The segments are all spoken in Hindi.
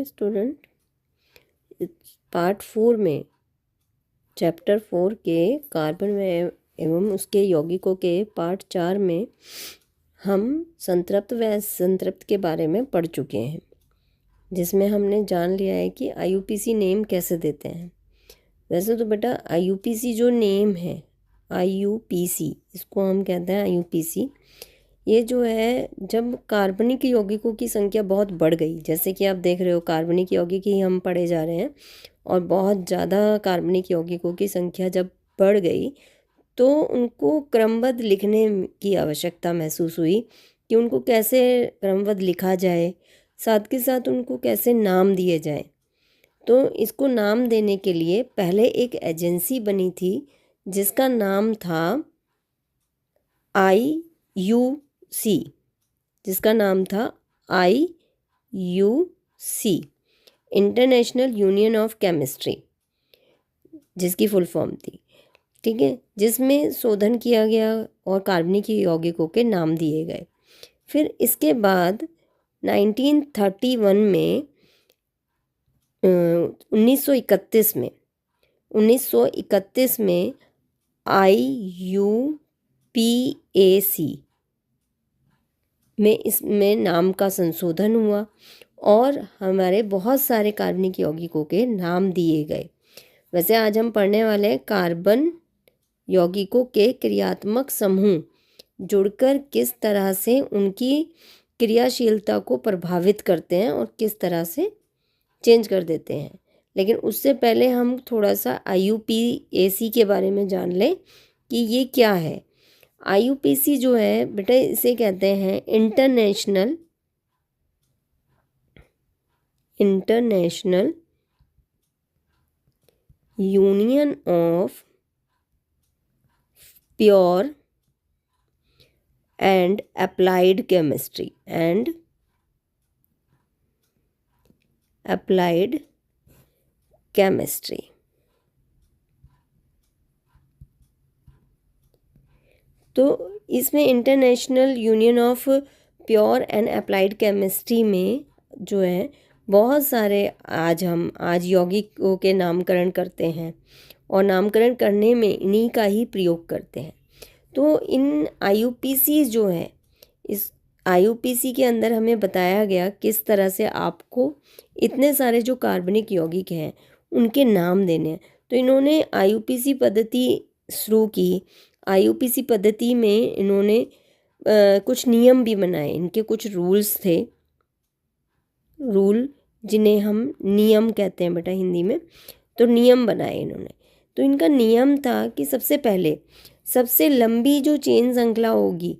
स्टूडेंट, पार्ट 4 में चैप्टर 4 के कार्बन में एवं उसके यौगिकों के पार्ट 4 में हम संतृप्त व असंतृप्त के बारे में पढ़ चुके हैं, जिसमें हमने जान लिया है कि IUPAC नेम कैसे देते हैं। वैसे तो बेटा IUPAC जो नेम है, IUPAC, इसको हम कहते हैं IUPAC। ये जो है, जब कार्बनिक यौगिकों की संख्या बहुत बढ़ गई, जैसे कि आप देख रहे हो कार्बनिक यौगिक ही हम पढ़े जा रहे हैं, और बहुत ज़्यादा कार्बनिक यौगिकों की संख्या जब बढ़ गई तो उनको क्रमबद्ध लिखने की आवश्यकता महसूस हुई कि उनको कैसे क्रमबद्ध लिखा जाए, साथ के साथ उनको कैसे नाम दिए जाए। तो इसको नाम देने के लिए पहले एक एजेंसी बनी थी जिसका नाम था IUC, international union of chemistry, जिसकी फुल फॉर्म थी, ठीक है, जिसमें शोधन किया गया और कार्बनिक यौगिकों के नाम दिए गए। फिर इसके बाद 1931 में 1931 में IUPAC में इसमें नाम का संशोधन हुआ और हमारे बहुत सारे कार्बनिक यौगिकों के नाम दिए गए। वैसे आज हम पढ़ने वाले हैं कार्बन यौगिकों के क्रियात्मक समूह जुड़कर किस तरह से उनकी क्रियाशीलता को प्रभावित करते हैं और किस तरह से चेंज कर देते हैं। लेकिन उससे पहले हम थोड़ा सा IUPAC के बारे में जान लें कि ये क्या है। IUPAC जो है बेटा, इसे कहते हैं international union of pure and applied chemistry. तो इसमें international union of pure and applied chemistry में जो है बहुत सारे आज यौगिकों के नामकरण करते हैं और नामकरण करने में इन्हीं का ही प्रयोग करते हैं। तो इन IUPAC जो है, इस IUPAC के अंदर हमें बताया गया किस तरह से आपको इतने सारे जो कार्बनिक यौगिक हैं उनके नाम देने हैं। तो इन्होंने IUPAC पद्धति शुरू की। IUPAC पद्धति में इन्होंने कुछ नियम भी बनाए, इनके कुछ रूल्स थे, रूल जिन्हें हम नियम कहते हैं बेटा हिंदी में। तो नियम बनाए इन्होंने। तो इनका नियम था कि सबसे पहले सबसे लंबी जो चेन श्रृंखला होगी,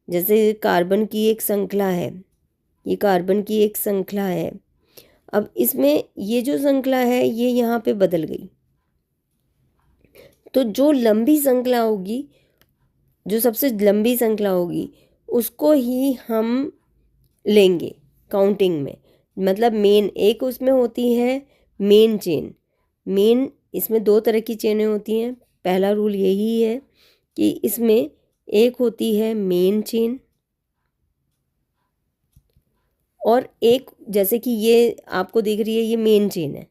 जैसे कार्बन की एक श्रृंखला है, ये कार्बन की एक श्रृंखला है, अब इसमें ये जो श्रृंखला है ये यहाँ पे बदल गई, तो जो लंबी श्रृंखला होगी, जो सबसे लंबी श्रृंखला होगी उसको ही हम लेंगे काउंटिंग में। मतलब मेन एक उसमें होती है मेन चेन। मेन इसमें दो तरह की चेनें होती हैं। पहला रूल यही है कि इसमें एक होती है मेन चेन और एक, जैसे कि ये आपको दिख रही है, ये मेन चेन है,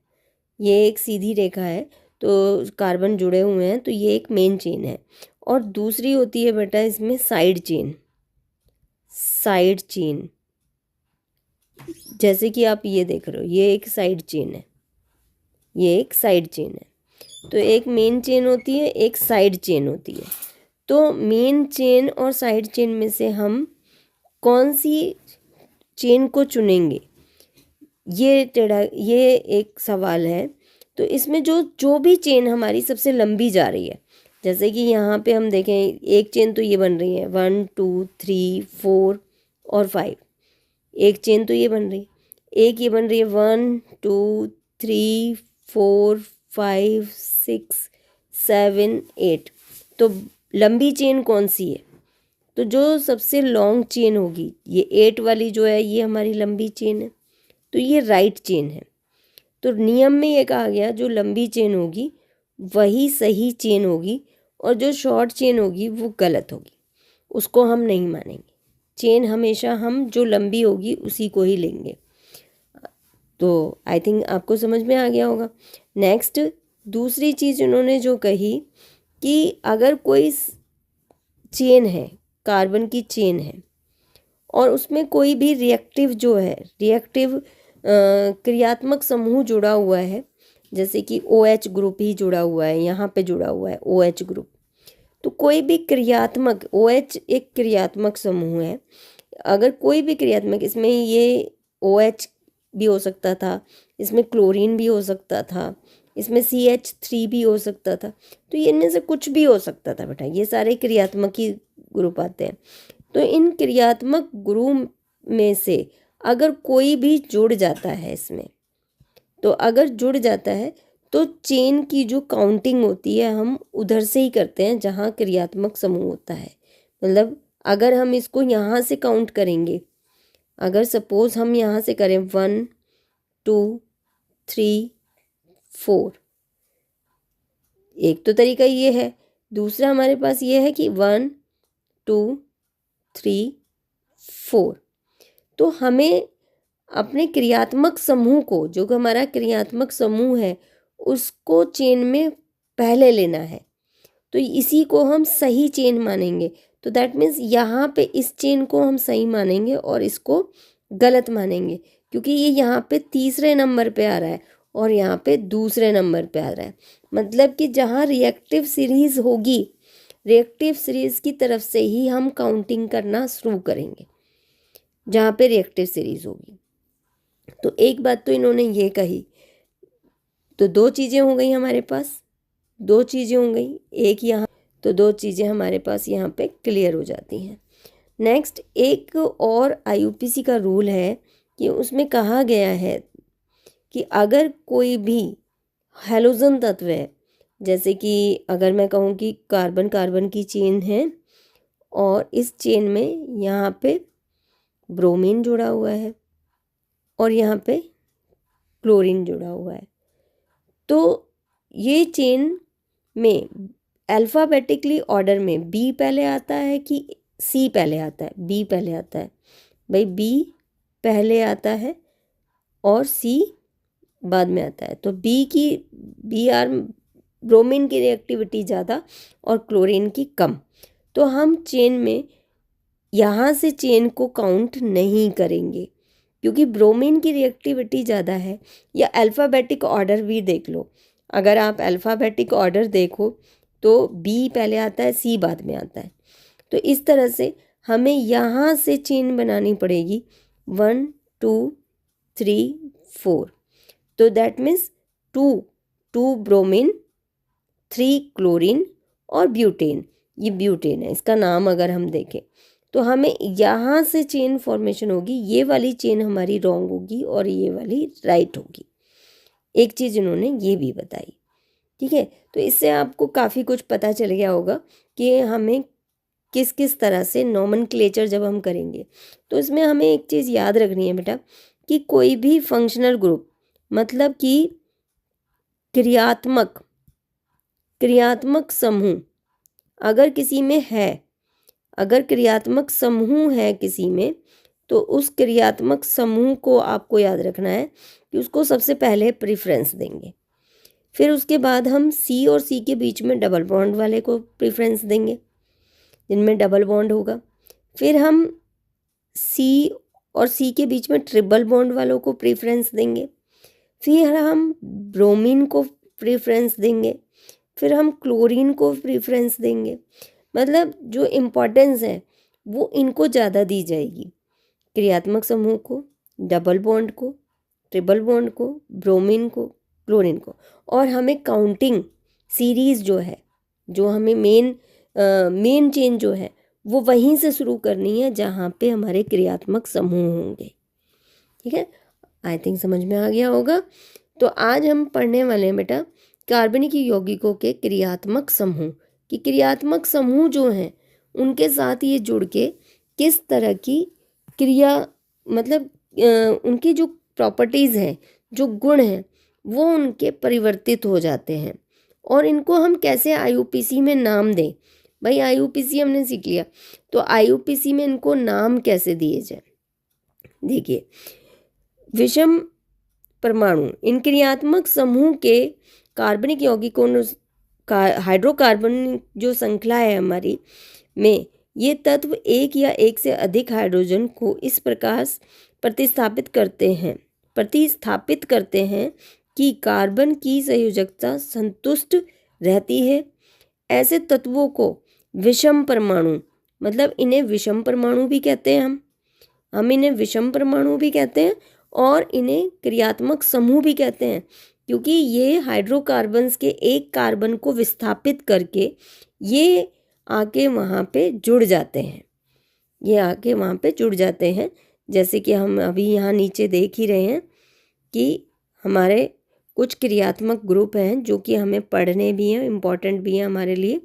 ये एक सीधी रेखा है, तो कार्बन जुड़े हुए हैं, तो ये एक मेन चेन है। और दूसरी होती है बेटा इसमें साइड चेन, जैसे कि आप ये देख रहे हो, ये एक साइड चेन है, ये एक साइड चेन है। तो एक मेन चेन होती है, एक साइड चेन होती है। तो मेन चेन और साइड चेन में से हम कौन सी चेन को चुनेंगे, ये एक सवाल है। तो इसमें जो भी चेन हमारी सबसे लंबी जा रही है, जैसे कि यहाँ पे हम देखें, एक चेन तो ये बन रही है 1 2 3 4 और 5, एक चेन तो ये बन रही है, एक ये बन रही है 1 2 3 4 5 6 7 8। तो लंबी चेन कौन सी है? तो जो सबसे लॉन्ग चेन होगी, ये 8 वाली जो है, ये हमारी लंबी चेन है, तो ये राइट चेन है। तो नियम में ये कहा गया जो लंबी चेन होगी वही सही चेन होगी और जो शॉर्ट चेन होगी वो गलत होगी, उसको हम नहीं मानेंगे। चेन हमेशा हम जो लंबी होगी उसी को ही लेंगे। तो आई थिंक आपको समझ में आ गया होगा। नेक्स्ट दूसरी चीज़ उन्होंने जो कही कि अगर कोई चेन है, कार्बन की चेन है, और उसमें कोई भी रिएक्टिव जो है, रिएक्टिव क्रियात्मक समूह जुड़ा हुआ है, जैसे कि OH ग्रुप ही जुड़ा हुआ है, यहाँ पे जुड़ा हुआ है OH ग्रुप, तो कोई भी क्रियात्मक, OH एक क्रियात्मक समूह है, अगर कोई भी क्रियात्मक, इसमें ये OH भी हो सकता था, इसमें क्लोरीन भी हो सकता था, इसमें CH3 भी हो सकता था, तो ये इनमें से कुछ भी हो सकता था बेटा, ये सारे क्रियात्मक ही ग्रुप आते हैं। तो इन क्रियात्मक ग्रुप में से अगर कोई भी जुड़ जाता है इसमें, तो अगर जुड़ जाता है तो चेन की जो काउंटिंग होती है हम उधर से ही करते हैं जहाँ क्रियात्मक समूह होता है। मतलब अगर हम इसको यहाँ से काउंट करेंगे, अगर सपोज हम यहाँ से करें 1 2 3 4, एक तो तरीका ये है। दूसरा हमारे पास ये है कि 1 2 3 4, तो हमें अपने क्रियात्मक समूह को, जो हमारा क्रियात्मक समूह है, उसको चेन में पहले लेना है, तो इसी को हम सही चेन मानेंगे। तो दैट मीन्स यहाँ पे इस चेन को हम सही मानेंगे और इसको गलत मानेंगे, क्योंकि ये यहाँ पे तीसरे नंबर पे आ रहा है और यहाँ पे दूसरे नंबर पे आ रहा है। मतलब कि जहाँ रिएक्टिव सीरीज होगी, रिएक्टिव सीरीज की तरफ से ही हम काउंटिंग करना शुरू करेंगे, जहाँ पे रिएक्टिव सीरीज होगी। तो एक बात तो इन्होंने ये कही, तो दो चीज़ें हो गई हमारे पास, दो चीज़ें हो गई, एक यहाँ, तो दो चीज़ें हमारे पास यहाँ पे क्लियर हो जाती हैं। नेक्स्ट एक और IUPAC का रूल है कि उसमें कहा गया है कि अगर कोई भी हैलोजन तत्व है, जैसे कि अगर मैं कहूँ कि कार्बन कार्बन की चेन है और इस चेन में यहाँ पे ब्रोमीन जुड़ा हुआ है और यहाँ पे क्लोरीन जुड़ा हुआ है, तो ये चेन में अल्फ़ाबेटिकली ऑर्डर में B पहले आता है कि C पहले आता है? B पहले आता है भाई, B पहले आता है और C बाद में आता है। तो Br ब्रोमीन की रिएक्टिविटी ज़्यादा और क्लोरीन की कम, तो हम चेन में यहाँ से चेन को काउंट नहीं करेंगे, क्योंकि ब्रोमीन की रिएक्टिविटी ज़्यादा है। या अल्फ़ाबेटिक ऑर्डर भी देख लो, अगर आप अल्फ़ाबेटिक ऑर्डर देखो तो B पहले आता है, C बाद में आता है। तो इस तरह से हमें यहाँ से चेन बनानी पड़ेगी 1 2 3 4, तो दैट मीन्स 2 ब्रोमीन, 3 क्लोरीन और ब्यूटेन, ये ब्यूटेन है इसका नाम। अगर हम देखें तो हमें यहाँ से चेन फॉर्मेशन होगी, ये वाली चेन हमारी रॉन्ग होगी और ये वाली राइट होगी। एक चीज़ इन्होंने ये भी बताई, ठीक है। तो इससे आपको काफ़ी कुछ पता चल गया होगा कि हमें किस किस तरह से नोमेनक्लेचर जब हम करेंगे, तो इसमें हमें एक चीज़ याद रखनी है बेटा कि कोई भी फंक्शनल ग्रुप, मतलब कि क्रियात्मक समूह अगर किसी में है, अगर क्रियात्मक समूह है किसी में, तो उस क्रियात्मक समूह को आपको याद रखना है कि उसको सबसे पहले प्रेफरेंस देंगे, फिर उसके बाद हम C और C के बीच में डबल बॉन्ड वाले को प्रेफरेंस देंगे, जिनमें डबल बॉन्ड होगा। फिर हम C और C के बीच में ट्रिपल बॉन्ड वालों को प्रेफरेंस देंगे। फिर हम ब्रोमीन को प्रेफरेंस देंगे। फिर हम क्लोरीन को प्रेफरेंस देंगे। मतलब जो इम्पोर्टेंस है वो इनको ज़्यादा दी जाएगी, क्रियात्मक समूह को, डबल बॉन्ड को, ट्रिपल बॉन्ड को, ब्रोमीन को, क्लोरीन को। और हमें काउंटिंग सीरीज़ जो है, जो हमें मेन चेन जो है वो वहीं से शुरू करनी है जहाँ पे हमारे क्रियात्मक समूह होंगे, ठीक है। आई थिंक समझ में आ गया होगा। तो आज हम पढ़ने वाले हैं बेटा कार्बनिक यौगिकों के क्रियात्मक समूह, कि क्रियात्मक समूह जो हैं उनके साथ ये जुड़ के किस तरह की क्रिया, मतलब उनकी जो प्रॉपर्टीज़ हैं, जो गुण हैं, वो उनके परिवर्तित हो जाते हैं। और इनको हम कैसे IUPAC में नाम दें, भाई IUPAC हमने सीख लिया, तो IUPAC में इनको नाम कैसे दिए जाए। देखिए, विषम परमाणु, इन क्रियात्मक समूह के कार्बनिक यौगिकों हाइड्रोकार्बन जो श्रृंखला है हमारी में, ये तत्व एक या एक से अधिक हाइड्रोजन को इस प्रकार प्रतिस्थापित करते हैं कि कार्बन की संयोजकता संतुष्ट रहती है। ऐसे तत्वों को विषम परमाणु, मतलब इन्हें विषम परमाणु भी कहते हैं, हम इन्हें विषम परमाणु भी कहते हैं और इन्हें क्रियात्मक समूह भी कहते हैं, क्योंकि ये हाइड्रोकार्बन्स के एक कार्बन को विस्थापित करके ये आके वहाँ पे जुड़ जाते हैं। जैसे कि हम अभी यहाँ नीचे देख ही रहे हैं कि हमारे कुछ क्रियात्मक ग्रुप हैं जो कि हमें पढ़ने भी हैं, इम्पॉर्टेंट भी हैं हमारे लिए।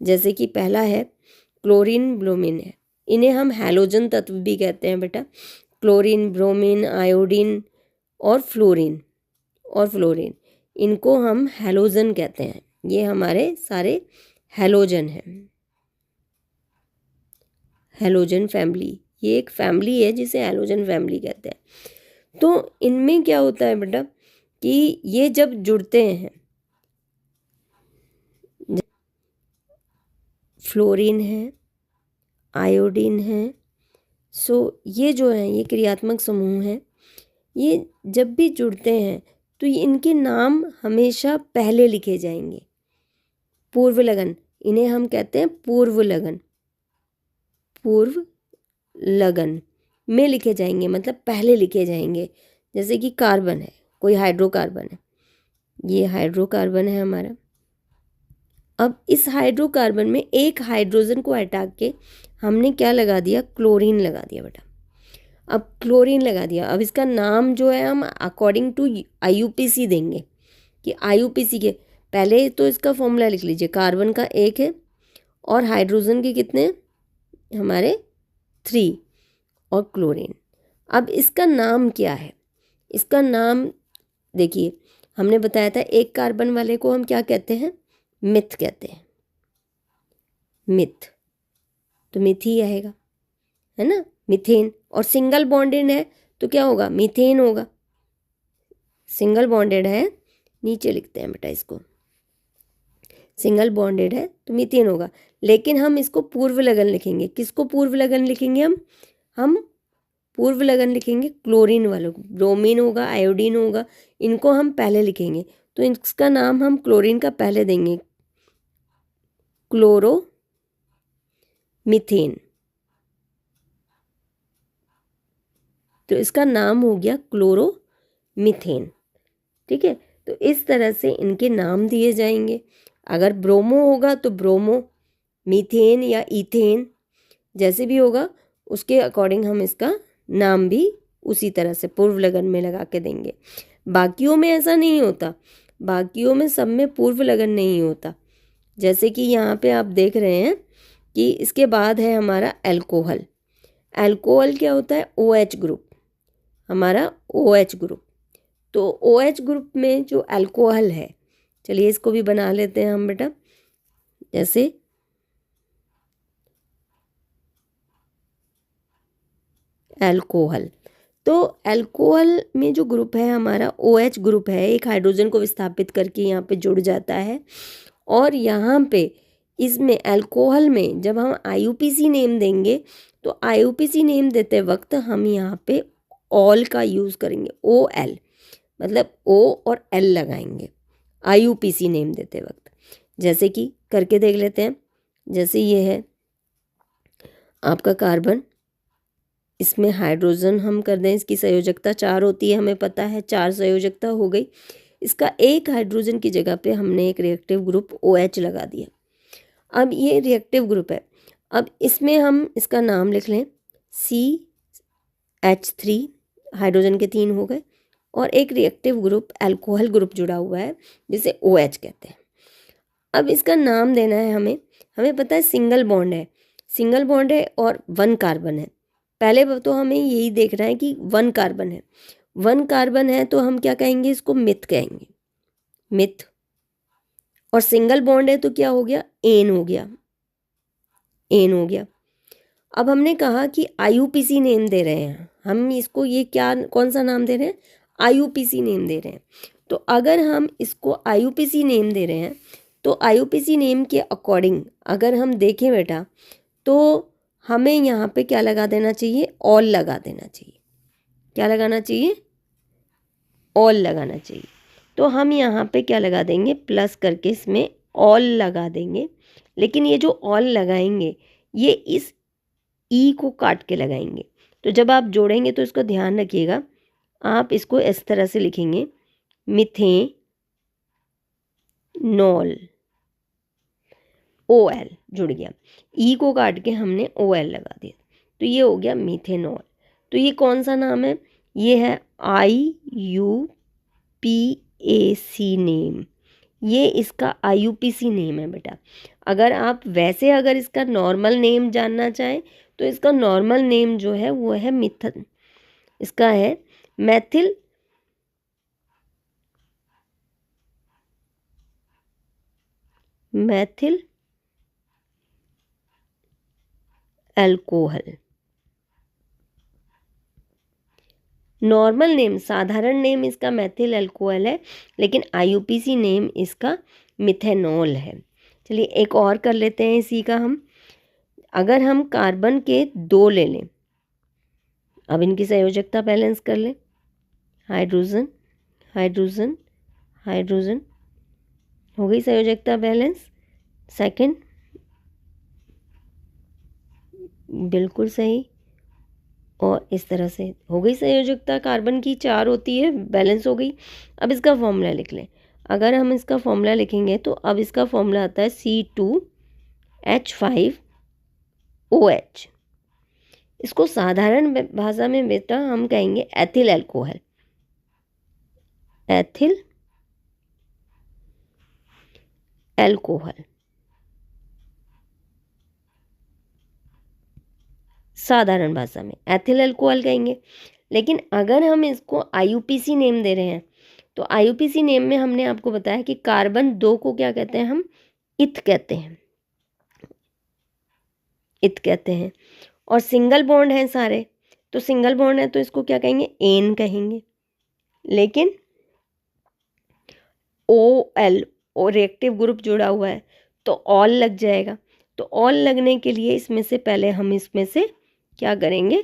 जैसे कि पहला है क्लोरीन ब्रोमीन है, इन्हें हम हैलोजन तत्व भी कहते हैं बेटा। क्लोरीन, ब्रोमीन, आयोडीन और फ्लोरीन इनको हम हैलोजन कहते हैं। ये हमारे सारे हैलोजन हैं, हैलोजन फैमिली, ये एक फैमिली है जिसे हैलोजन फैमिली कहते हैं। तो इनमें क्या होता है बेटा कि ये जब जुड़ते हैं, फ्लोरीन है, आयोडीन है, सो ये जो है ये क्रियात्मक समूह हैं, ये जब भी जुड़ते हैं तो इनके नाम हमेशा पहले लिखे जाएंगे। पूर्व लगन, इन्हें हम कहते हैं पूर्व लगन में लिखे जाएंगे, मतलब पहले लिखे जाएंगे। जैसे कि कार्बन है, कोई हाइड्रोकार्बन है, ये हाइड्रोकार्बन है हमारा। अब इस हाइड्रोकार्बन में एक हाइड्रोजन को हटा के हमने क्या लगा दिया, क्लोरीन लगा दिया बेटा। अब क्लोरीन लगा दिया, अब इसका नाम जो है हम अकॉर्डिंग टू IUPAC देंगे कि IUPAC के पहले तो इसका फॉर्मूला लिख लीजिए। कार्बन का 1 है और हाइड्रोजन के कितने हमारे 3 और क्लोरीन। अब इसका नाम क्या है, इसका नाम देखिए, हमने बताया था एक कार्बन वाले को हम क्या कहते हैं, मिथ कहते हैं, मिथ, तो मिथ ही आएगा, है ना, मीथेन। और सिंगल बॉन्डेड है तो क्या होगा, मीथेन होगा। सिंगल बॉन्डेड है, नीचे लिखते हैं बेटा इसको, सिंगल बॉन्डेड है तो मीथेन होगा। लेकिन हम इसको पूर्व लगन लिखेंगे। किसको पूर्व लगन लिखेंगे, हम पूर्व लगन लिखेंगे क्लोरीन वालों को। ब्रोमीन होगा, आयोडीन होगा, इनको हम पहले लिखेंगे। तो इसका नाम हम क्लोरीन का पहले देंगे, क्लोरो मीथेन। तो इसका नाम हो गया क्लोरो मीथेन। ठीक है, तो इस तरह से इनके नाम दिए जाएंगे। अगर ब्रोमो होगा तो ब्रोमो, मीथेन या इथेन, जैसे भी होगा उसके अकॉर्डिंग हम इसका नाम भी उसी तरह से पूर्व लगन में लगा के देंगे। बाकियों में ऐसा नहीं होता, बाकियों में सब में पूर्व लगन नहीं होता। जैसे कि यहाँ पे आप देख रहे हैं कि इसके बाद है हमारा अल्कोहल। अल्कोहल क्या होता है, OH ग्रुप, हमारा OH ग्रुप। तो OH ग्रुप में जो अल्कोहल है, चलिए इसको भी बना लेते हैं हम बेटा। जैसे अल्कोहल, तो अल्कोहल में जो ग्रुप है हमारा OH ग्रुप है, एक हाइड्रोजन को विस्थापित करके यहाँ पे जुड़ जाता है। और यहाँ पे इसमें अल्कोहल में जब हम IUPAC नेम देंगे तो IUPAC नेम देते वक्त हम यहाँ पे ऑल का यूज़ करेंगे, OL, मतलब O और L लगाएंगे IUPAC नेम देते वक्त। जैसे कि करके देख लेते हैं। जैसे ये है आपका कार्बन, इसमें हाइड्रोजन हम कर दें, इसकी संयोजकता 4 होती है, हमें पता है 4 संयोजकता हो गई। इसका एक हाइड्रोजन की जगह पे हमने एक रिएक्टिव ग्रुप OH लगा दिया। अब ये रिएक्टिव ग्रुप है, अब इसमें हम इसका नाम लिख लें CH3, हाइड्रोजन के 3 हो गए, और एक रिएक्टिव ग्रुप अल्कोहल ग्रुप जुड़ा हुआ है जिसे OH कहते हैं। अब इसका नाम देना है हमें पता है सिंगल बॉन्ड है और 1 कार्बन है। पहले तो हमें यही देखना है कि 1 कार्बन है, 1 कार्बन है तो हम क्या कहेंगे, इसको मिथ कहेंगे, मिथ। और सिंगल बॉन्ड है तो क्या हो गया, एन हो गया। अब हमने कहा कि IUPAC नेम दे रहे हैं हम इसको, ये क्या, कौन सा नाम दे रहे हैं, IUPAC नेम दे रहे हैं। तो अगर हम इसको IUPAC नेम दे रहे हैं तो IUPAC नेम के अकॉर्डिंग अगर हम देखें बेटा तो हमें यहाँ पे क्या लगा देना चाहिए, ऑल लगा देना चाहिए। क्या लगाना चाहिए, ऑल लगाना चाहिए। तो हम यहाँ पे क्या लगा देंगे, प्लस करके इसमें ऑल लगा देंगे। लेकिन ये जो ऑल लगाएंगे ये इस ई को काट के लगाएंगे। तो जब आप जोड़ेंगे तो इसको ध्यान रखिएगा, आप इसको इस तरह से लिखेंगे, मिथेनॉल, OL जुड़ गया, ई को काट के हमने OL लगा दिया, तो ये हो गया मिथेनॉल। तो ये कौन सा नाम है, ये है IUPAC नेम, ये इसका IUPAC नेम है बेटा। अगर आप वैसे अगर इसका नॉर्मल नेम जानना चाहें तो इसका नॉर्मल नेम जो है वो है मिथन, इसका है मैथिल अल्कोहल। नॉर्मल नेम, साधारण नेम इसका मैथिल अल्कोहल है, लेकिन IUPAC नेम इसका मिथेनॉल है। चलिए एक और कर लेते हैं इसी का हम। अगर हम कार्बन के 2 ले लें, अब इनकी संयोजकता बैलेंस कर लें, हाइड्रोजन हाइड्रोजन हाइड्रोजन, हो गई संयोजकता बैलेंस। सेकंड, बिल्कुल सही, और इस तरह से हो गई संयोजकता कार्बन की 4 होती है, बैलेंस हो गई। अब इसका फॉर्मूला लिख लें। अगर हम इसका फॉर्मूला लिखेंगे तो अब इसका फॉर्मूला आता है C2H5OH। इसको साधारण भाषा में बेटा हम कहेंगे एथिल अल्कोहल, एथिल अल्कोहल, साधारण भाषा में एथिल अल्कोहल कहेंगे। लेकिन अगर हम इसको IUPAC नेम दे रहे हैं तो IUPAC नेम में हमने आपको बताया कि कार्बन 2 को क्या कहते हैं, हम इथ कहते हैं, इथ कहते हैं। और सिंगल बॉन्ड हैं सारे, तो सिंगल बॉन्ड है तो इसको क्या कहेंगे, एन कहेंगे। लेकिन OL और रिएक्टिव ग्रुप जुड़ा हुआ है तो ऑल लग जाएगा। तो ऑल लगने के लिए इसमें से पहले हम इसमें से क्या करेंगे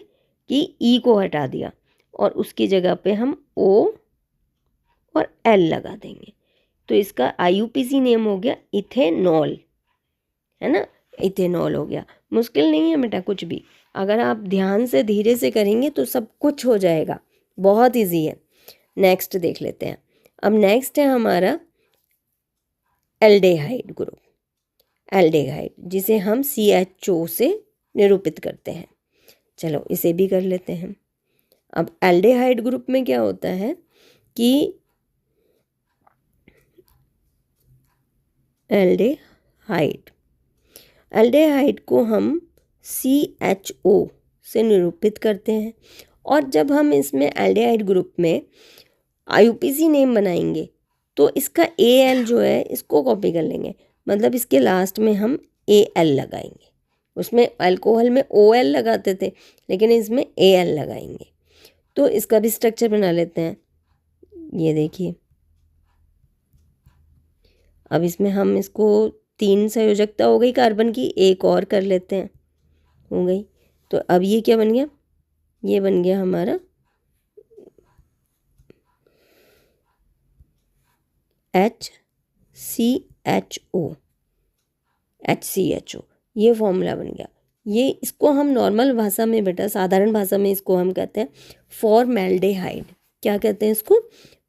कि ई को हटा दिया और उसकी जगह पे हम O और L लगा देंगे। तो इसका IUPAC नेम हो गया इथेनॉल, है ना, इथेनॉल हो गया। मुश्किल नहीं है बेटा कुछ भी, अगर आप ध्यान से धीरे से करेंगे तो सब कुछ हो जाएगा, बहुत इजी है। नेक्स्ट देख लेते हैं। अब नेक्स्ट है हमारा एल्डेहाइड ग्रुप, एल्डेहाइड जिसे हम CHO से निरूपित करते हैं। चलो इसे भी कर लेते हैं। अब एल्डेहाइड ग्रुप में क्या होता है कि एल्डेहाइड को हम CHO से निरूपित करते हैं। और जब हम इसमें एल्डेहाइड ग्रुप में IUPAC नेम बनाएंगे तो इसका AL जो है इसको कॉपी कर लेंगे, मतलब इसके लास्ट में हम AL लगाएंगे। उसमें अल्कोहल में OL लगाते थे लेकिन इसमें AL लगाएंगे। तो इसका भी स्ट्रक्चर बना लेते हैं, ये देखिए। अब इसमें हम इसको 3 संयोजकता हो गई कार्बन की, एक और कर लेते हैं, हो गई। तो अब ये क्या बन गया, ये बन गया हमारा HCHO, ये फॉर्मूला बन गया। ये इसको हम नॉर्मल भाषा में बेटा, साधारण भाषा में इसको हम कहते हैं फॉर्मेल्डेहाइड। क्या कहते हैं इसको,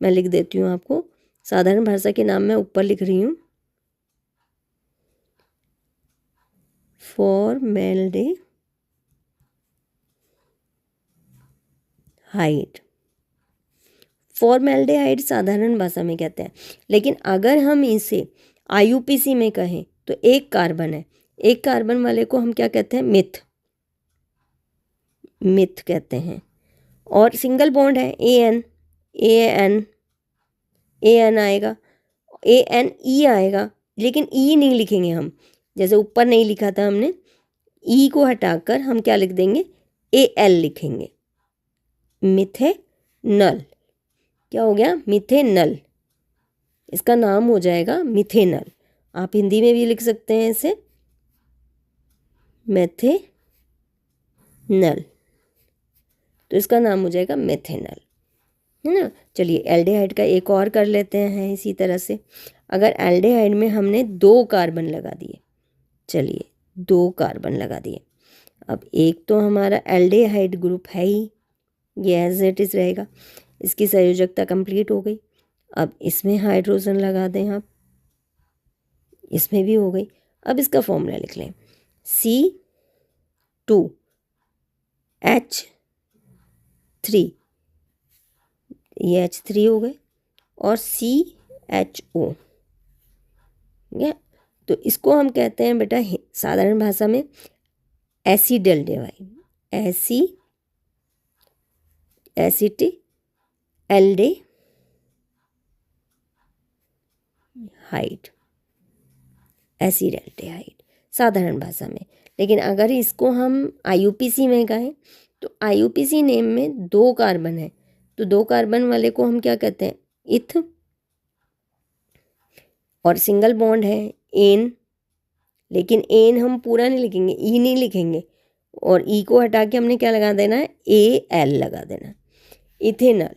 मैं लिख देती हूँ आपको, साधारण भाषा के नाम मैं ऊपर लिख रही हूँ, फॉर्मेल्डेहाइड। फॉर्मेल्डेहाइड साधारण भाषा में कहते हैं। लेकिन अगर हम इसे IUPAC में कहें तो एक कार्बन है, एक कार्बन वाले को हम क्या कहते हैं, मिथ कहते हैं। और सिंगल बॉन्ड है AN आएगा, ANE आएगा, लेकिन E नहीं लिखेंगे हम, जैसे ऊपर नहीं लिखा था हमने, E को हटाकर हम क्या लिख देंगे, AL लिखेंगे, मिथेनॉल। क्या हो गया, मिथेनल। इसका नाम हो जाएगा मिथेनल। आप हिंदी में भी लिख सकते हैं इसे मेथेनल, तो इसका नाम हो जाएगा मेथेनल, है ना। चलिए एल्डिहाइड का एक और कर लेते हैं इसी तरह से। अगर एल्डिहाइड में हमने 2 कार्बन लगा दिए, चलिए 2 कार्बन लगा दिए, अब एक तो हमारा एल्डिहाइड ग्रुप है ही, ये एज इट इज रहेगा, इसकी संयोजकता कंप्लीट हो गई। अब इसमें हाइड्रोजन लगा दें आप, इसमें भी हो गई। अब इसका फॉर्मूला लिख लें, C2H3, ये H3 हो गए, और CHO, ठीक है। तो इसको हम कहते हैं बेटा साधारण भाषा में एसिडल्डेहाइड, एसिडल्डेहाइड साधारण भाषा में। लेकिन अगर इसको हम IUPAC में कहें तो IUPAC नेम में 2 कार्बन है, तो 2 कार्बन वाले को हम क्या कहते हैं, इथ, और सिंगल बॉन्ड है एन, लेकिन एन हम पूरा नहीं लिखेंगे, ई नहीं लिखेंगे, और ई को हटा के हमने क्या लगा देना है, AL लगा देना है, इथेनल।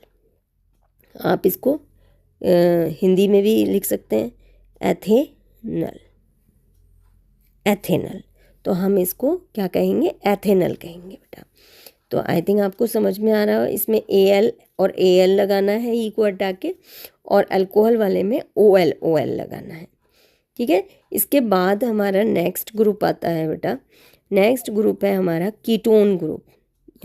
आप इसको हिंदी में भी लिख सकते हैं एथेनल, एथेनल, तो हम इसको क्या कहेंगे, एथेनल कहेंगे बेटा। तो आई थिंक आपको समझ में आ रहा है, इसमें AL और AL लगाना है ई को हटा के, और अल्कोहल वाले में OL लगाना है, ठीक है। इसके बाद हमारा नेक्स्ट ग्रुप आता है बेटा, नेक्स्ट ग्रुप है हमारा कीटोन ग्रुप।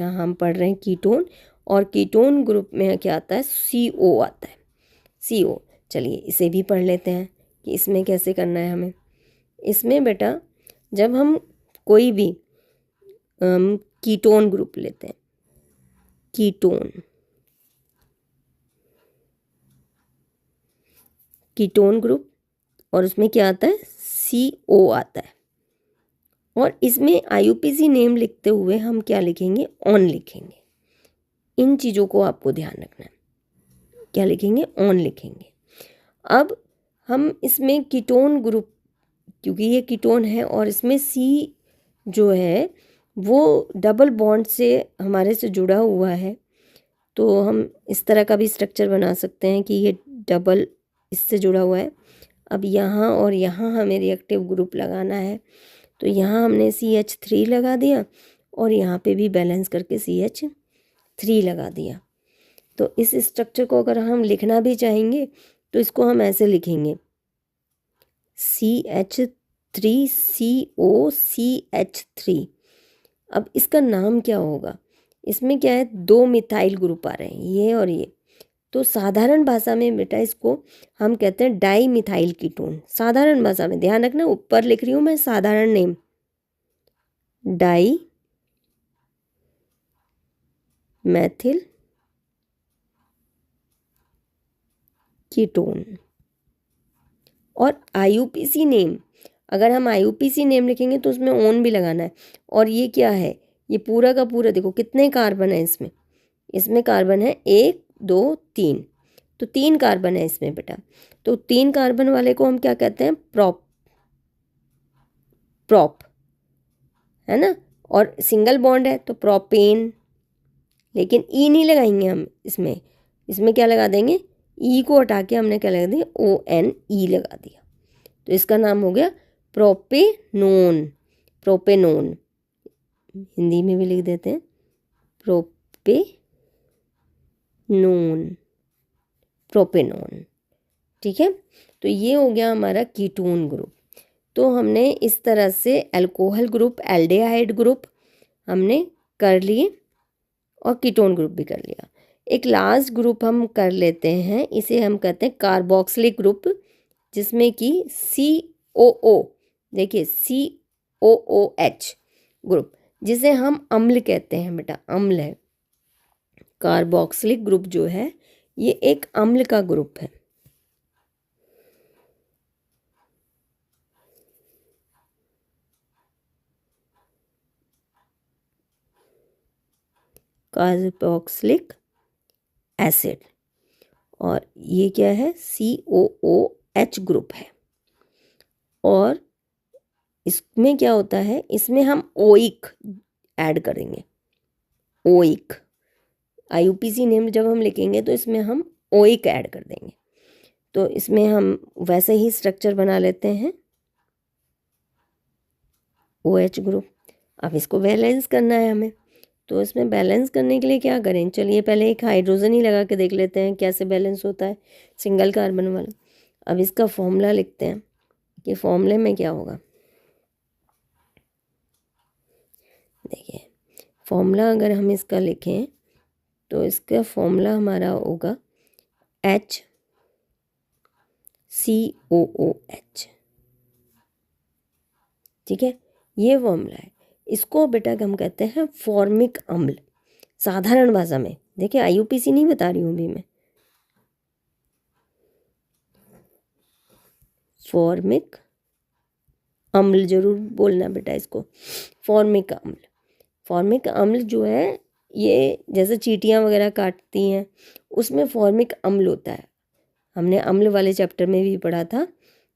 यहाँ हम पढ़ रहे हैं कीटोन, और कीटोन ग्रुप में क्या आता है, CO आता है, CO। चलिए इसे भी पढ़ लेते हैं कि इसमें कैसे करना है हमें। इसमें बेटा जब हम कोई भी कीटोन ग्रुप लेते हैं, कीटोन ग्रुप, और उसमें क्या आता है, CO आता है, और इसमें IUPAC नेम लिखते हुए हम क्या लिखेंगे, ऑन लिखेंगे। इन चीज़ों को आपको ध्यान रखना है, क्या लिखेंगे, ऑन लिखेंगे। अब हम इसमें कीटोन ग्रुप, क्योंकि ये कीटोन है और इसमें C जो है वो डबल बॉन्ड से हमारे से जुड़ा हुआ है, तो हम इस तरह का भी स्ट्रक्चर बना सकते हैं कि ये डबल इससे जुड़ा हुआ है। अब यहाँ और यहाँ हमें रिएक्टिव ग्रुप लगाना है, तो यहाँ हमने CH3 लगा दिया, और यहाँ पे भी बैलेंस करके CH3 लगा दिया। तो इस स्ट्रक्चर को अगर हम लिखना भी चाहेंगे तो इसको हम ऐसे लिखेंगे, CH3COCH3। अब इसका नाम क्या होगा, इसमें क्या है, 2 मिथाइल ग्रुप आ रहे हैं, ये और ये, तो साधारण भाषा में बेटा इसको हम कहते हैं डाई मिथाइल कीटोन। साधारण भाषा में ध्यान रखना, ऊपर लिख रही हूँ मैं साधारण नेम, डाई मैथिल कीटोन। और IUPAC नेम, अगर हम IUPAC नेम लिखेंगे तो उसमें ओन भी लगाना है। और ये क्या है, ये पूरा का पूरा देखो कितने कार्बन है इसमें, इसमें कार्बन है 1 2 3, तो 3 कार्बन है इसमें बेटा। तो 3 कार्बन वाले को हम क्या कहते हैं, प्रोप, है ना। और सिंगल बॉन्ड है तो प्रोपेन, लेकिन ई नहीं लगाएंगे हम इसमें, इसमें क्या लगा देंगे, ई को हटा के हमने क्या लगा दिया, ONE लगा दिया, तो इसका नाम हो गया प्रोपेनोन। प्रोपेनोन हिंदी में भी लिख देते हैं प्रोपेनोन, ठीक है। तो ये हो गया हमारा कीटोन ग्रुप। तो हमने इस तरह से अल्कोहल ग्रुप, एल्डिहाइड ग्रुप हमने कर लिए, और कीटोन ग्रुप भी कर लिया। एक लास्ट ग्रुप हम कर लेते हैं, इसे हम कहते हैं कार्बोक्सिलिक ग्रुप, जिसमें कि COO, देखिए COOH ग्रुप, जिसे हम अम्ल कहते हैं बेटा, अम्ल है। कार्बोक्सिलिक ग्रुप जो है ये एक अम्ल का ग्रुप है। कार्बोक्सिलिक एसिड, और ये क्या है, COOH ग्रुप है। और इसमें क्या होता है, इसमें हम ओइक ऐड करेंगे। ओइक IUPAC नेम जब हम लिखेंगे तो इसमें हम ओइक ऐड कर देंगे। तो इसमें हम वैसे ही स्ट्रक्चर बना लेते हैं, OH ग्रुप। अब इसको बैलेंस करना है हमें, तो इसमें बैलेंस करने के लिए क्या करें, चलिए पहले एक हाइड्रोजन ही लगा के देख लेते हैं कैसे बैलेंस होता है सिंगल कार्बन वाला। अब इसका फॉर्मूला लिखते हैं कि फॉर्मूले में क्या होगा। देखिए फॉर्मूला अगर हम इसका लिखें तो इसका फॉर्मूला हमारा होगा HCOOH। ठीक है, ये फॉर्मूला है। इसको बेटा हम कहते हैं फॉर्मिक अम्ल साधारण भाषा में। देखिए IUPAC नहीं बता रही हूँ अभी मैं, फॉर्मिक अम्ल जरूर बोलना बेटा इसको, फॉर्मिक अम्ल। फॉर्मिक अम्ल जो है ये जैसे चींटियाँ वगैरह काटती हैं उसमें फॉर्मिक अम्ल होता है। हमने अम्ल वाले चैप्टर में भी पढ़ा था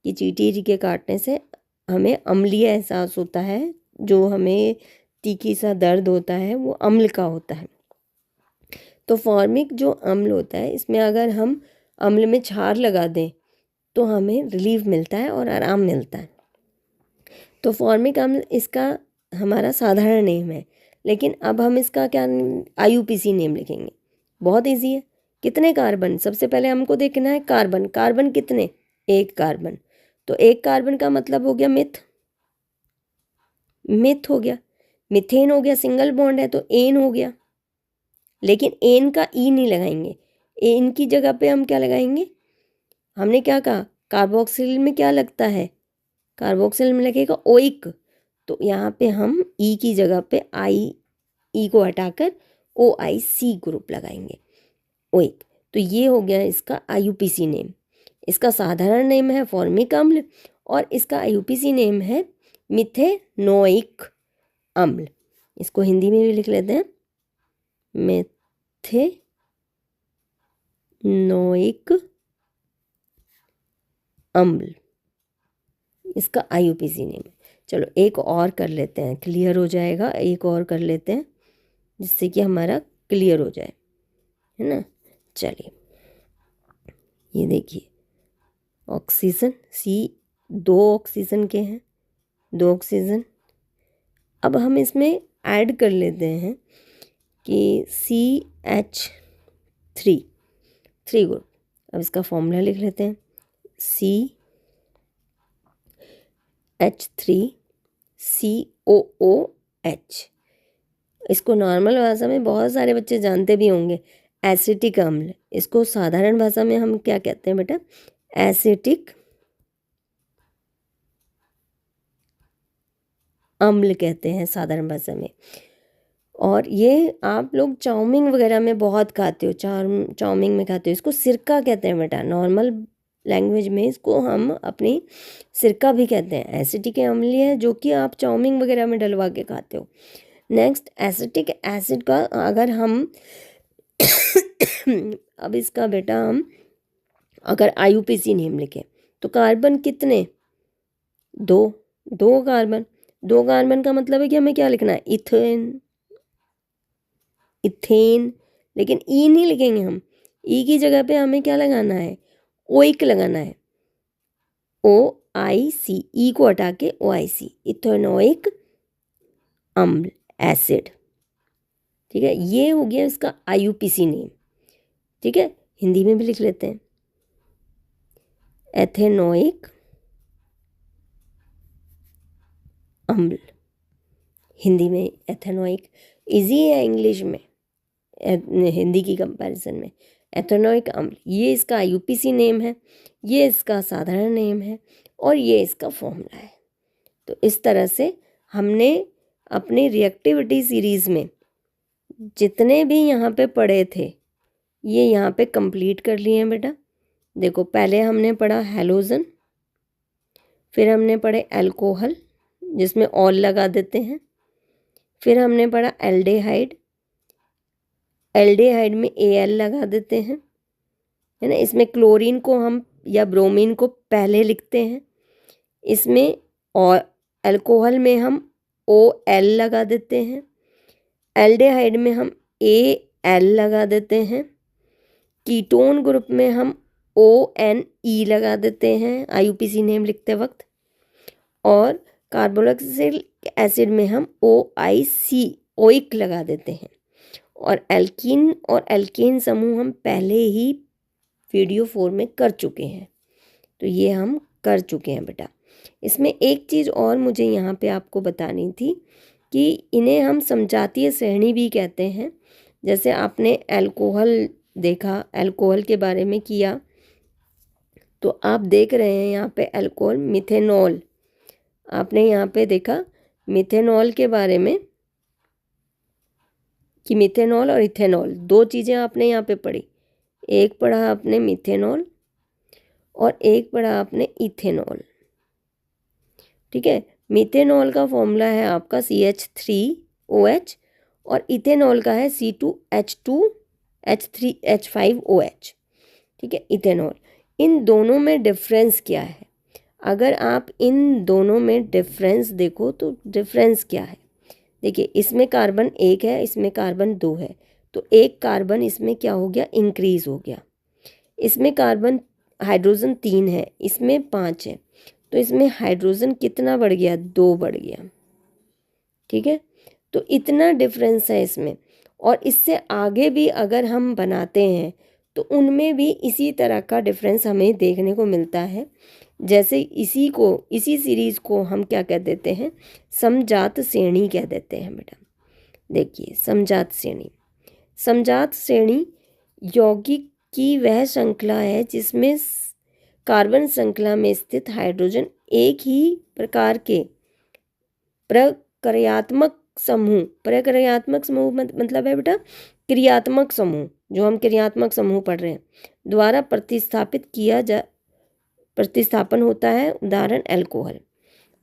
कि चींटी के काटने से हमें अम्लीय एहसास होता है, जो हमें तीखी सा दर्द होता है वो अम्ल का होता है। तो फॉर्मिक जो अम्ल होता है इसमें अगर हम अम्ल में क्षार लगा दें तो हमें रिलीफ मिलता है और आराम मिलता है। तो फॉर्मिक अम्ल इसका हमारा साधारण नेम है, लेकिन अब हम इसका क्या IUPAC नेम लिखेंगे। बहुत इजी है। कितने कार्बन, सबसे पहले हमको देखना है कार्बन। कार्बन कितने, एक कार्बन। तो एक कार्बन का मतलब हो गया मिथ, मिथ हो गया। मिथेन हो गया, सिंगल बॉन्ड है तो एन हो गया, लेकिन एन का ई नहीं लगाएंगे। एन की जगह पे हम क्या लगाएंगे, हमने क्या कहा कार्बोक्सिल में क्या लगता है, कार्बोक्सिल में लगेगा ओइक। तो यहाँ पे हम ई की जगह पे ई को हटाकर OIC ग्रुप लगाएंगे, ओइक। तो ये हो गया इसका IUPAC नेम। इसका साधारण नेम है फॉर्मिक अम्ल और इसका IUPAC नेम है मिथेनोइक अम्ल। इसको हिंदी में भी लिख लेते हैं, मिथेनोइक अम्ल इसका IUPAC नेम है। चलो एक और कर लेते हैं, क्लियर हो जाएगा। एक और कर लेते हैं जिससे कि हमारा क्लियर हो जाए, है ना। चलिए ये देखिए ऑक्सीजन, दो ऑक्सीजन के हैं, दो ऑक्सीजन। अब हम इसमें ऐड कर लेते हैं कि CH3 ग्रुप। अब इसका फॉर्मूला लिख लेते हैं, CH3COOH। इसको नॉर्मल भाषा में बहुत सारे बच्चे जानते भी होंगे, एसिटिक अम्ल। इसको साधारण भाषा में हम क्या कहते हैं बेटा, एसिटिक अम्ल कहते हैं साधारण भाषा में। और ये आप लोग चाउमीन वगैरह में बहुत खाते हो, चाउमीन में खाते हो। इसको सिरका कहते हैं बेटा, नॉर्मल लैंग्वेज में इसको हम अपनी सिरका भी कहते हैं। एसिटिक अम्ल है जो कि आप चाउमीन वगैरह में डलवा के खाते हो। नेक्स्ट एसिटिक एसिड का अगर हम अब इसका बेटा हम अगर IUPAC नेम लिखें तो कार्बन कितने, दो कार्बन। दो कार्बन का मतलब है कि हमें क्या लिखना है, इथेन। लेकिन ई नहीं लिखेंगे हम, ई की जगह पे हमें क्या लगाना है, ओइक लगाना है, OIC। ई को हटा के OIC, इथेनोइक अम्ल एसिड। ठीक है, ये हो गया इसका IUPAC नेम। ठीक है, हिंदी में भी लिख लेते हैं, एथेनोइक अम्ल। हिंदी में एथेनोइक इजी है, इंग्लिश में हिंदी की कंपैरिजन में। एथेनोइक अम्ल ये इसका IUPAC नेम है, ये इसका साधारण नेम है और ये इसका फॉर्मूला है। तो इस तरह से हमने अपनी रिएक्टिविटी सीरीज़ में जितने भी यहाँ पे पढ़े थे ये यहाँ पे कंप्लीट कर लिए हैं बेटा। देखो पहले हमने पढ़ा हैलोजन, फिर हमने पढ़े अल्कोहल जिसमें ऑल लगा देते हैं, फिर हमने पढ़ा एल्डेहाइड, एल्डेहाइड में AL लगा देते हैं, है ना। इसमें क्लोरीन को हम या ब्रोमीन को पहले लिखते हैं, इसमें और अल्कोहल में हम OL लगा देते हैं, एल्डिहाइड में हम AL लगा देते हैं, कीटोन ग्रुप में हम ONE लगा देते हैं IUPAC नेम लिखते वक्त, और कार्बोक्सिलिक एसिड में हम OIC ओइक लगा देते हैं। और एल्कीन और एल्केन समूह हम पहले ही वीडियो 4 में कर चुके हैं, तो ये हम कर चुके हैं बेटा। इसमें एक चीज़ और मुझे यहाँ पे आपको बतानी थी कि इन्हें हम समजातीय श्रेणी भी कहते हैं। जैसे आपने अल्कोहल देखा, अल्कोहल के बारे में किया, तो आप देख रहे हैं यहाँ पे अल्कोहल मिथेनॉल, आपने यहाँ पे देखा मिथेनॉल के बारे में कि मिथेनॉल और इथेनॉल दो चीज़ें आपने यहाँ पे पढ़ी। एक पढ़ा आपने मिथेनॉल और एक पढ़ा आपने इथेनॉल, ठीक है। मिथेनॉल का फॉर्मूला है आपका CH3OH और इथेनॉल का है C2H2H3H5OH, ठीक है, इथेनॉल। इन दोनों में डिफरेंस क्या है? अगर आप इन दोनों में डिफरेंस देखो तो डिफरेंस क्या है? देखिए, इसमें कार्बन 1 है, इसमें कार्बन 2 है, तो एक कार्बन इसमें क्या हो गया? इंक्रीज हो गया। इसमें कार्बन हाइड्रोजन 3 है, इसमें 5 है, तो इसमें हाइड्रोजन कितना बढ़ गया? 2 बढ़ गया, ठीक है। तो इतना डिफरेंस है इसमें। और इससे आगे भी अगर हम बनाते हैं तो उनमें भी इसी तरह का डिफरेंस हमें देखने को मिलता है। जैसे इसी सीरीज़ को हम क्या कह देते हैं? समजात श्रेणी कह देते हैं बेटा। देखिए, समजात श्रेणी यौगिक की वह श्रृंखला है जिसमें कार्बन श्रृंखला में स्थित हाइड्रोजन एक ही प्रकार के प्रक्रियात्मक समूह मतलब है बेटा क्रियात्मक समूह, जो हम क्रियात्मक समूह पढ़ रहे हैं, द्वारा प्रतिस्थापन होता है। उदाहरण अल्कोहल।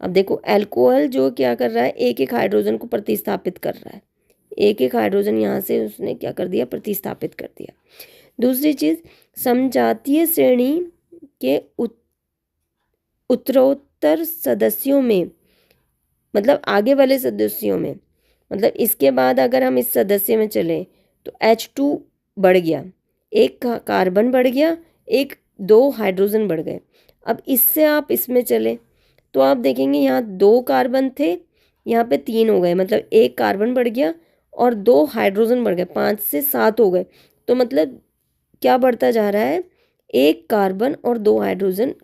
अब देखो, अल्कोहल जो क्या कर रहा है? एक एक हाइड्रोजन को प्रतिस्थापित कर रहा है, एक एक हाइड्रोजन यहाँ से उसने क्या कर दिया? प्रतिस्थापित कर दिया। दूसरी चीज़, समजातीय श्रेणी के उत्तरोत्तर सदस्यों में, मतलब आगे वाले सदस्यों में, मतलब इसके बाद अगर हम इस सदस्य में चलें तो H2 बढ़ गया, एक कार्बन बढ़ गया, 2 हाइड्रोजन बढ़ गए। अब इससे आप इसमें चले तो आप देखेंगे यहाँ 2 कार्बन थे, यहाँ पे 3 हो गए, मतलब एक कार्बन बढ़ गया और 2 हाइड्रोजन बढ़ गए, 5 से 7 हो गए। तो मतलब क्या बढ़ता जा रहा है? एक कार्बन और 2 हाइड्रोजन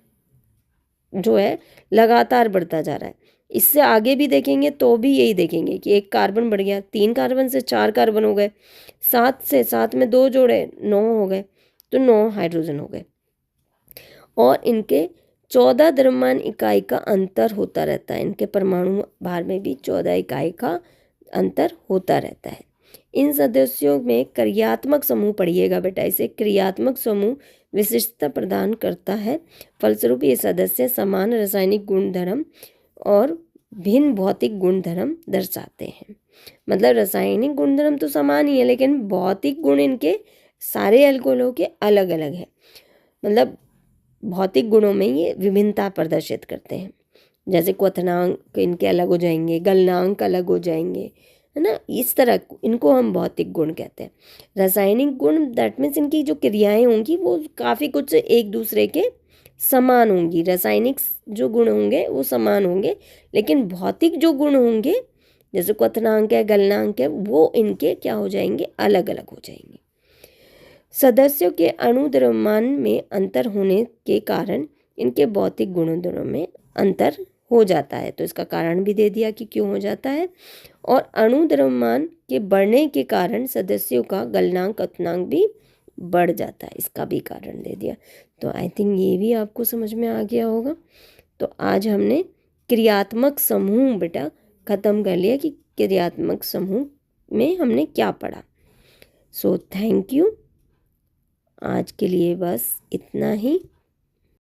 जो है लगातार बढ़ता जा रहा है। इससे आगे भी देखेंगे तो भी यही देखेंगे कि एक कार्बन बढ़ गया, 3 कार्बन से 4 कार्बन हो गए, 7 से 7 में 2 जोड़े 9 हो गए, तो 9 हाइड्रोजन हो गए। और इनके 14 द्रव्यमान इकाई का अंतर होता रहता है, इनके परमाणु भार में भी 14 इकाई का अंतर होता रहता है। इन सदस्यों में क्रियात्मक समूह पढ़िएगा बेटा, इसे क्रियात्मक समूह विशिष्टता प्रदान करता है। फलस्वरूप ये सदस्य समान रासायनिक गुणधर्म और भिन्न भौतिक गुणधर्म दर्शाते हैं। मतलब रासायनिक गुणधर्म तो समान ही है, लेकिन भौतिक गुण इनके सारे अल्कोहलों के अलग अलग है। मतलब भौतिक गुणों में ये विभिन्नता प्रदर्शित करते हैं। जैसे क्वथनांक इनके अलग हो जाएंगे, गलनांक अलग हो जाएंगे, है ना। इस तरह इनको हम भौतिक गुण कहते हैं। रासायनिक गुण दैट मीन्स इनकी जो क्रियाएं होंगी वो काफ़ी कुछ एक दूसरे के समान होंगी। रासायनिक जो गुण होंगे वो समान होंगे, लेकिन भौतिक जो गुण होंगे जैसे क्वथनांक है, गलनांक है, वो इनके क्या हो जाएंगे? अलग अलग हो जाएंगे। सदस्यों के अणु द्रव्यमान में अंतर होने के कारण इनके भौतिक गुणों में अंतर हो जाता है। तो इसका कारण भी दे दिया कि क्यों हो जाता है। और अणु द्रव्यमान के बढ़ने के कारण सदस्यों का गलनांक क्वथनांक भी बढ़ जाता है, इसका भी कारण दे दिया। तो आई थिंक ये भी आपको समझ में आ गया होगा। तो आज हमने क्रियात्मक समूह बेटा ख़त्म कर लिया कि क्रियात्मक समूह में हमने क्या पढ़ा। So thank you. आज के लिए बस इतना ही।